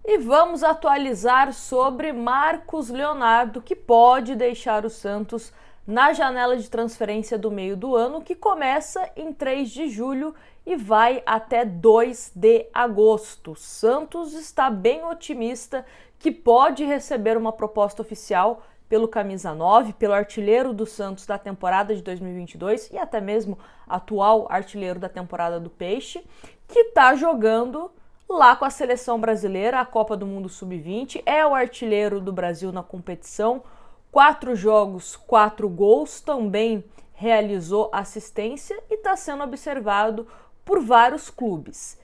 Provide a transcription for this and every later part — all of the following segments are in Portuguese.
E vamos atualizar sobre Marcos Leonardo, que pode deixar o Santos na janela de transferência do meio do ano, que começa em 3 de julho e vai até 2 de agosto. O Santos está bem otimista que pode receber uma proposta oficial pelo camisa 9, pelo artilheiro do Santos da temporada de 2022 e até mesmo atual artilheiro da temporada do Peixe, que está jogando lá com a seleção brasileira, a Copa do Mundo Sub-20, é o artilheiro do Brasil na competição, 4 jogos, 4 gols, também realizou assistência e está sendo observado por vários clubes.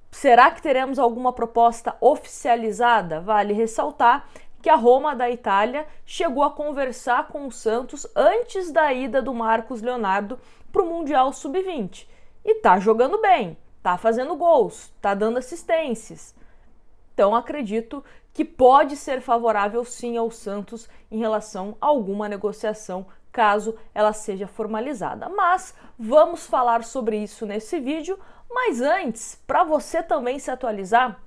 Será que teremos alguma proposta oficializada? Vale ressaltar que a Roma da Itália chegou a conversar com o Santos antes da ida do Marcos Leonardo para o Mundial Sub-20 e está jogando bem. Tá fazendo gols, tá dando assistências. Então acredito que pode ser favorável sim ao Santos em relação a alguma negociação, caso ela seja formalizada. Mas vamos falar sobre isso nesse vídeo. Mas antes, para você também se atualizar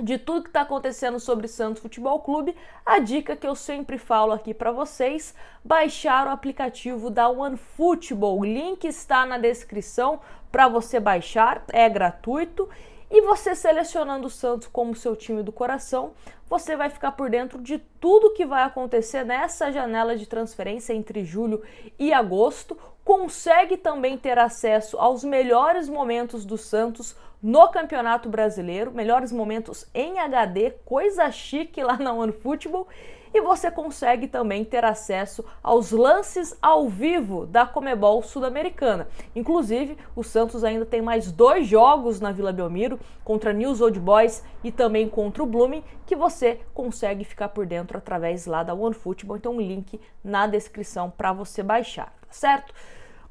de tudo que está acontecendo sobre Santos Futebol Clube, a dica que eu sempre falo aqui para vocês: baixar o aplicativo da OneFootball. O link está na descrição para você baixar, é gratuito. E você selecionando o Santos como seu time do coração, você vai ficar por dentro de tudo que vai acontecer nessa janela de transferência entre julho e agosto. Consegue também ter acesso aos melhores momentos do Santos no Campeonato Brasileiro, melhores momentos em HD, coisa chique lá na OneFootball. E você consegue também ter acesso aos lances ao vivo da Conmebol Sul-Americana. Inclusive, o Santos ainda tem mais 2 jogos na Vila Belmiro, contra News Old Boys e também contra o Blooming, que você consegue ficar por dentro através lá da OneFootball. Então, um link na descrição para você baixar, tá certo?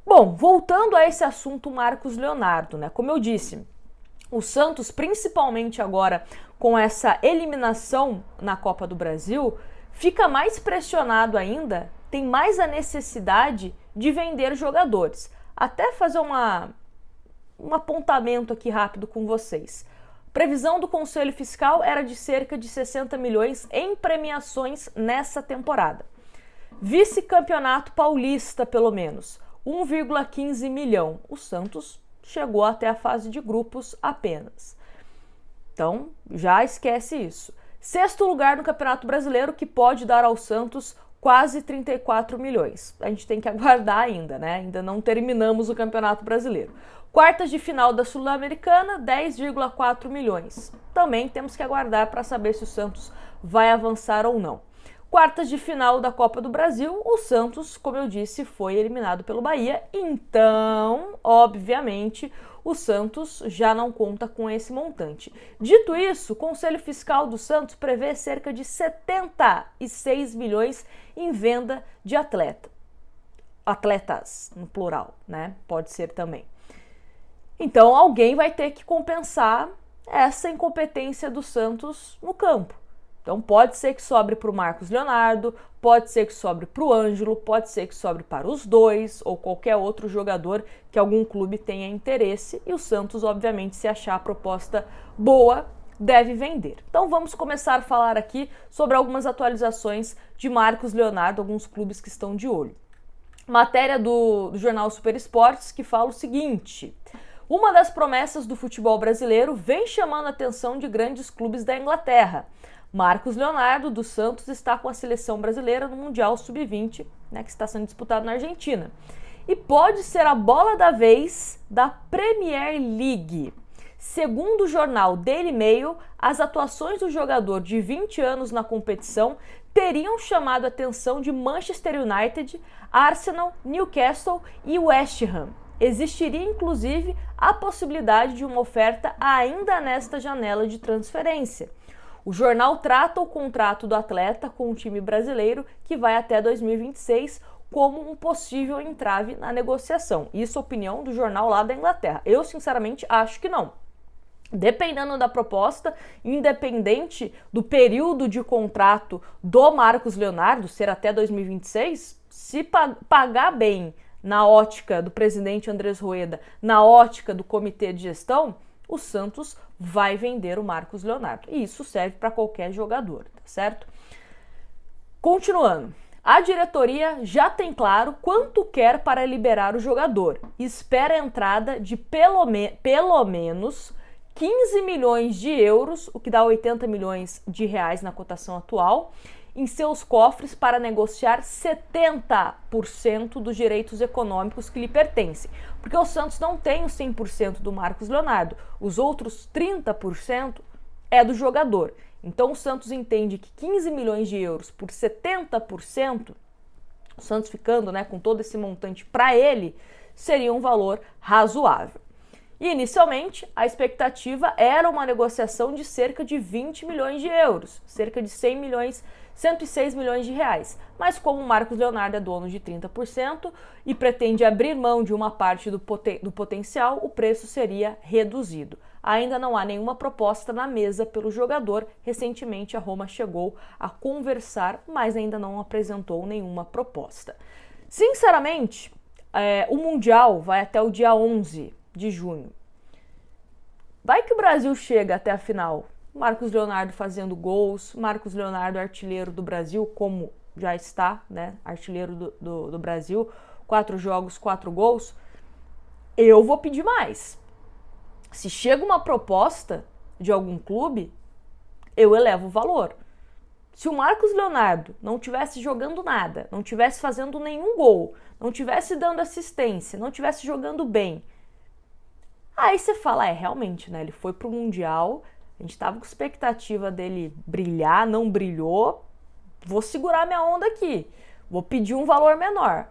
Bom, voltando a esse assunto Marcos Leonardo, né? Como eu disse, o Santos, principalmente agora com essa eliminação na Copa do Brasil, fica mais pressionado ainda, tem mais a necessidade de vender jogadores. Até fazer um apontamento aqui rápido com vocês. Previsão do Conselho Fiscal era de cerca de 60 milhões em premiações nessa temporada. Vice-campeonato paulista, pelo menos, 1,15 milhão. O Santos chegou até a fase de grupos apenas. Então, já esquece isso. 6º lugar no Campeonato Brasileiro, que pode dar ao Santos quase 34 milhões. A gente tem que aguardar ainda, né? Ainda não terminamos o Campeonato Brasileiro. Quartas de final da Sul-Americana, 10,4 milhões. Também temos que aguardar para saber se o Santos vai avançar ou não. Quartas de final da Copa do Brasil, o Santos, como eu disse, foi eliminado pelo Bahia. Então, obviamente, o Santos já não conta com esse montante. Dito isso, o Conselho Fiscal do Santos prevê cerca de 76 milhões em venda de atletas, no plural, né? Pode ser também. Então, alguém vai ter que compensar essa incompetência do Santos no campo. Então pode ser que sobre para o Marcos Leonardo, pode ser que sobre para o Ângelo, pode ser que sobre para os dois ou qualquer outro jogador que algum clube tenha interesse, e o Santos, obviamente, se achar a proposta boa, deve vender. Então vamos começar a falar aqui sobre algumas atualizações de Marcos Leonardo, alguns clubes que estão de olho. Matéria do jornal Super Esportes que fala o seguinte: uma das promessas do futebol brasileiro vem chamando a atenção de grandes clubes da Inglaterra. Marcos Leonardo, do Santos, está com a seleção brasileira no Mundial Sub-20, né, que está sendo disputado na Argentina. E pode ser a bola da vez da Premier League. Segundo o jornal Daily Mail, as atuações do jogador de 20 anos na competição teriam chamado a atenção de Manchester United, Arsenal, Newcastle e West Ham. Existiria, inclusive, a possibilidade de uma oferta ainda nesta janela de transferência. O jornal trata o contrato do atleta com o time brasileiro, que vai até 2026, como um possível entrave na negociação. Isso é a opinião do jornal lá da Inglaterra. Eu, sinceramente, acho que não. Dependendo da proposta, independente do período de contrato do Marcos Leonardo, ser até 2026, se pagar bem na ótica do presidente Andrés Rueda, na ótica do comitê de gestão, o Santos vai vender o Marcos Leonardo. E isso serve para qualquer jogador, tá certo? Continuando. A diretoria já tem claro quanto quer para liberar o jogador e espera a entrada de pelo menos 15 milhões de euros, o que dá 80 milhões de reais na cotação atual, em seus cofres para negociar 70% dos direitos econômicos que lhe pertencem. Porque o Santos não tem o 100% do Marcos Leonardo, os outros 30% é do jogador. Então o Santos entende que 15 milhões de euros por 70%, o Santos ficando, né, com todo esse montante para ele, seria um valor razoável. E inicialmente a expectativa era uma negociação de cerca de 20 milhões de euros, cerca de 106 milhões de reais. Mas como o Marcos Leonardo é dono de 30% e pretende abrir mão de uma parte do potencial, o preço seria reduzido. Ainda não há nenhuma proposta na mesa pelo jogador. Recentemente a Roma chegou a conversar, mas ainda não apresentou nenhuma proposta. Sinceramente, o Mundial vai até o dia 11 de junho. Vai que o Brasil chega até a final. Marcos Leonardo fazendo gols, Marcos Leonardo artilheiro do Brasil, como já está, né? Artilheiro do Brasil, 4 jogos, 4 gols. Eu vou pedir mais. Se chega uma proposta de algum clube, eu elevo o valor. Se o Marcos Leonardo não tivesse jogando nada, não tivesse fazendo nenhum gol, não tivesse dando assistência, não tivesse jogando bem, aí você fala, realmente, né? Ele foi pro Mundial, a gente tava com expectativa dele brilhar, não brilhou, vou segurar minha onda aqui, vou pedir um valor menor.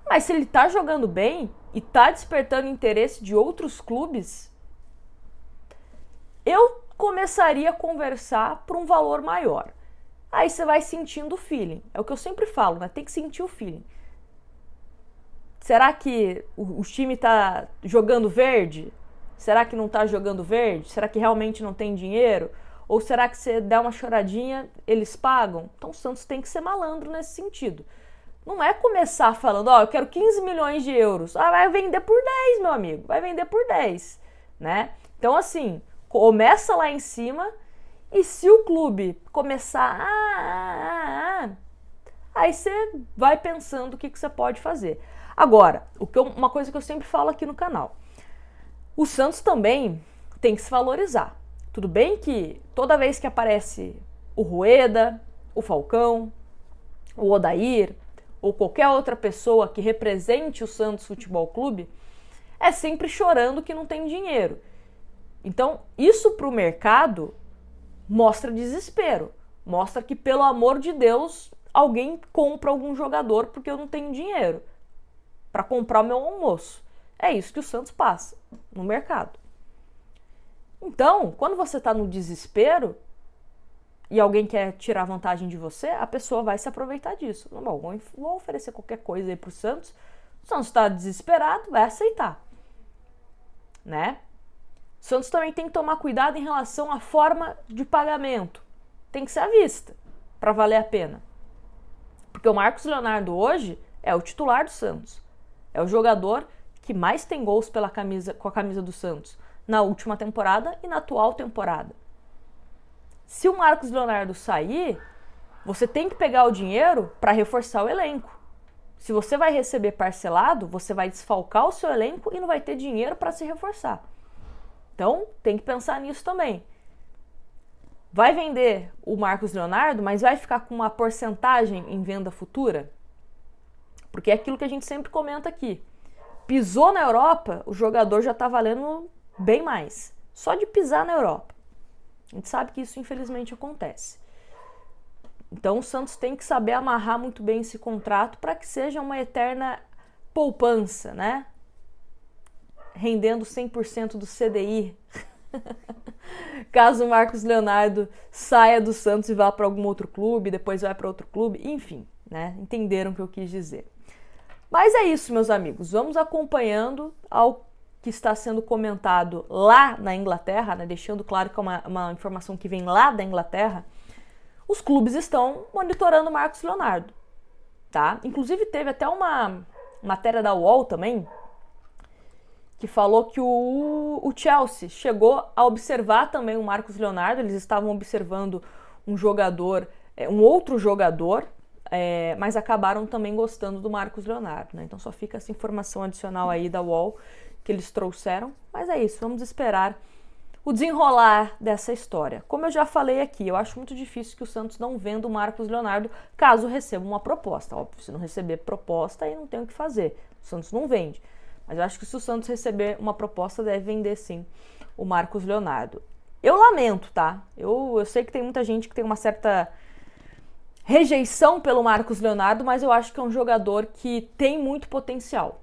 Mas se ele tá jogando bem e tá despertando interesse de outros clubes, eu começaria a conversar por um valor maior. Aí você vai sentindo o feeling. É o que eu sempre falo, né? Tem que sentir o feeling. Será que o time tá jogando verde? Será que não tá jogando verde? Será que realmente não tem dinheiro? Ou será que você dá uma choradinha, eles pagam? Então o Santos tem que ser malandro nesse sentido. Não é começar falando, eu quero 15 milhões de euros. Vai vender por 10, meu amigo. Vai vender por 10, né? Então, assim, começa lá em cima e se o clube começar aí você vai pensando o que você pode fazer. Agora, uma coisa que eu sempre falo aqui no canal. O Santos também tem que se valorizar. Tudo bem que toda vez que aparece o Rueda, o Falcão, o Odair ou qualquer outra pessoa que represente o Santos Futebol Clube, é sempre chorando que não tem dinheiro. Então, isso para o mercado mostra desespero. Mostra que, pelo amor de Deus, alguém compra algum jogador porque eu não tenho dinheiro para comprar o meu almoço. É isso que o Santos passa no mercado. Então, quando você está no desespero e alguém quer tirar vantagem de você, a pessoa vai se aproveitar disso. Bom, vou oferecer qualquer coisa aí pro Santos. O Santos está desesperado, vai aceitar, né? O Santos também tem que tomar cuidado em relação à forma de pagamento. Tem que ser à vista, para valer a pena. Porque o Marcos Leonardo hoje é o titular do Santos. É o jogador que mais tem gols com a camisa do Santos na última temporada e na atual temporada. Se o Marcos Leonardo sair, você tem que pegar o dinheiro para reforçar o elenco. Se você vai receber parcelado, você vai desfalcar o seu elenco e não vai ter dinheiro para se reforçar. Então, tem que pensar nisso também. Vai vender o Marcos Leonardo, mas vai ficar com uma porcentagem em venda futura? Porque é aquilo que a gente sempre comenta aqui. Pisou na Europa, o jogador já está valendo bem mais. Só de pisar na Europa. A gente sabe que isso infelizmente acontece. Então o Santos tem que saber amarrar muito bem esse contrato para que seja uma eterna poupança, né? Rendendo 100% do CDI. Caso o Marcos Leonardo saia do Santos e vá para algum outro clube, depois vai para outro clube, enfim, né? Entenderam o que eu quis dizer. Mas é isso, meus amigos. Vamos acompanhando ao que está sendo comentado lá na Inglaterra, né? Deixando claro que é uma informação que vem lá da Inglaterra. Os clubes estão monitorando o Marcos Leonardo, tá? Inclusive teve até uma matéria da UOL também, que falou que o Chelsea chegou a observar também o Marcos Leonardo. Eles estavam observando um jogador, um outro jogador, mas acabaram também gostando do Marcos Leonardo, né? Então só fica essa informação adicional aí da UOL que eles trouxeram. Mas é isso, vamos esperar o desenrolar dessa história. Como eu já falei aqui, eu acho muito difícil que o Santos não venda o Marcos Leonardo caso receba uma proposta. Óbvio, se não receber proposta, aí não tem o que fazer. O Santos não vende. Mas eu acho que se o Santos receber uma proposta, deve vender sim o Marcos Leonardo. Eu lamento, tá? Eu sei que tem muita gente que tem uma certa rejeição pelo Marcos Leonardo, mas eu acho que é um jogador que tem muito potencial.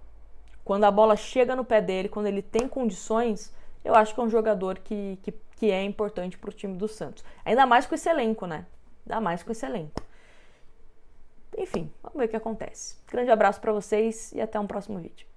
Quando a bola chega no pé dele, quando ele tem condições, eu acho que é um jogador que é importante para o time do Santos. Ainda mais com esse elenco, né? Ainda mais com esse elenco. Enfim, vamos ver o que acontece. Grande abraço para vocês e até um próximo vídeo.